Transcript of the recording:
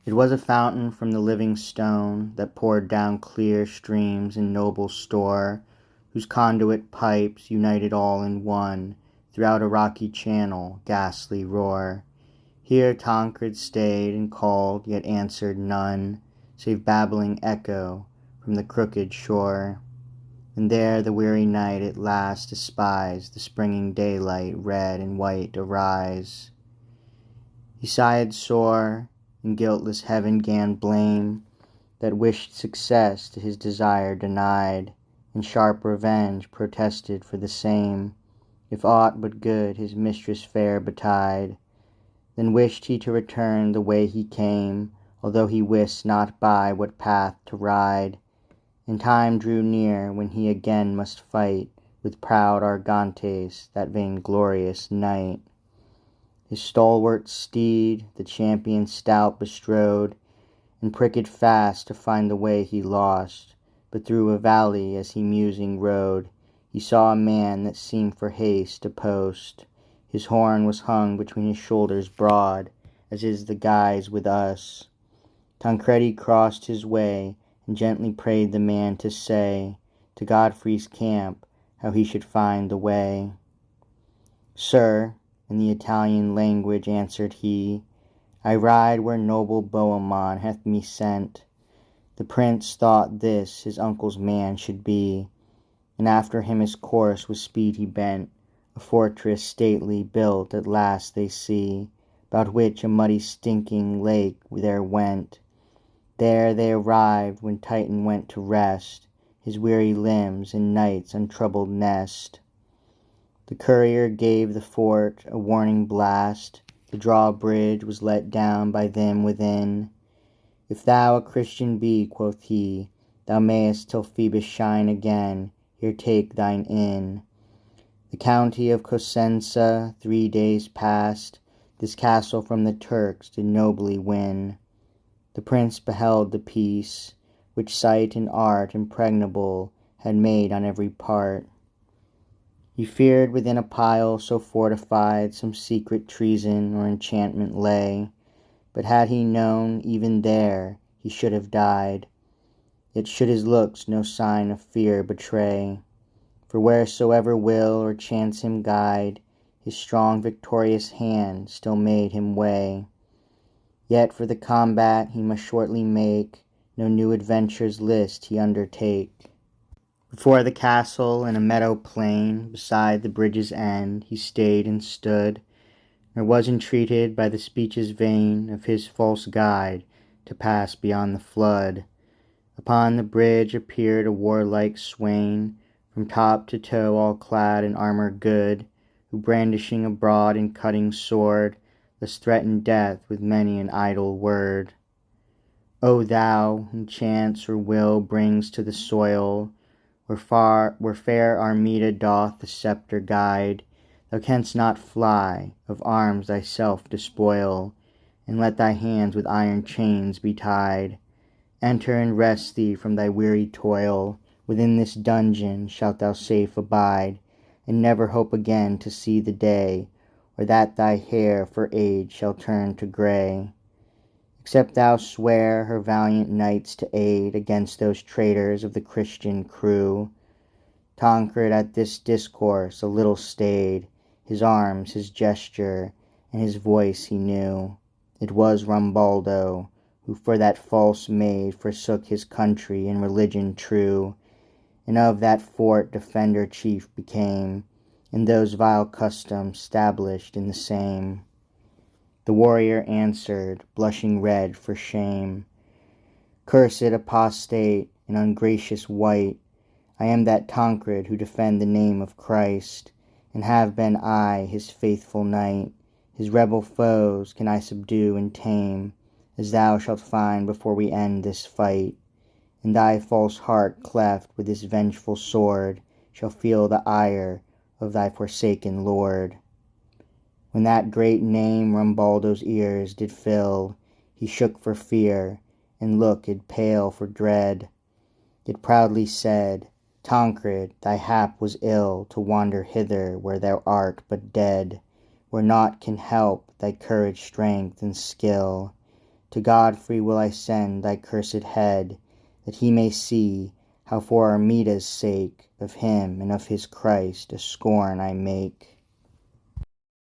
It was a fountain from the living stone that poured down clear streams in noble store, whose conduit pipes united all in one throughout a rocky channel, ghastly roar. Here Tancred stayed and called, yet answered none, save babbling echo from the crooked shore. And there the weary night at last espies the springing daylight red and white arise. He sighed sore, and guiltless heaven gan blame that wished success to his desire denied, and sharp revenge protested for the same, if aught but good his mistress fair betide. Then wished he to return the way he came, although he wist not by what path to ride. And time drew near when he again must fight with proud Argantes, that vainglorious knight. His stalwart steed the champion stout bestrode, and pricked fast to find the way he lost. But through a valley as he musing rode, he saw a man that seemed for haste to post. His horn was hung between his shoulders broad, as is the guise with us. Tancredi crossed his way, and gently prayed the man to say to Godfrey's camp how he should find the way. Sir, in the Italian language answered he, I ride where noble Bohemond hath me sent. The prince thought this his uncle's man should be, and after him his course with speed he bent. A fortress stately built at last they see, about which a muddy stinking lake there went. There they arrived when Titan went to rest his weary limbs in night's untroubled nest. The courier gave the fort a warning blast. The drawbridge was let down by them within. If thou a Christian be, quoth he, thou mayest till Phoebus shine again here take thine inn. The county of Cosenza 3 days past this castle from the Turks did nobly win. The prince beheld the peace, which sight and art impregnable had made on every part. He feared within a pile so fortified some secret treason or enchantment lay, but had he known even there he should have died. Yet should his looks no sign of fear betray, for wheresoever will or chance him guide, his strong victorious hand still made him way. Yet for the combat he must shortly make, no new adventures list he undertake. Before the castle in a meadow plain, beside the bridge's end, he stayed and stood, nor was entreated by the speeches vain of his false guide to pass beyond the flood. Upon the bridge appeared a warlike swain, from top to toe all clad in armour good, who brandishing a broad and cutting sword, thus threatened death with many an idle word. O thou, whom chance or will brings to the soil, where fair Armida doth the sceptre guide, thou canst not fly, of arms thyself despoil, and let thy hands with iron chains be tied. Enter and rest thee from thy weary toil, within this dungeon shalt thou safe abide, and never hope again to see the day, or that thy hair for age shall turn to grey. Except thou swear her valiant knights to aid against those traitors of the Christian crew. Tancred at this discourse a little stayed, his arms, his gesture, and his voice he knew. It was Rambaldo, who for that false maid forsook his country and religion true, and of that fort defender chief became, and those vile customs stablished in the same. The warrior answered, blushing red for shame, Cursed apostate and ungracious wight, I am that Tancred who defend the name of Christ, and have been I his faithful knight. His rebel foes can I subdue and tame, as thou shalt find before we end this fight. And thy false heart cleft with this vengeful sword shall feel the ire of thy forsaken lord. When that great name Rambaldo's ears did fill, he shook for fear, and looked pale for dread, yet proudly said, Tancred, thy hap was ill to wander hither where thou art but dead, where naught can help thy courage, strength, and skill. To Godfrey will I send thy cursed head, that he may see how for Armida's sake of him and of his Christ a scorn I make.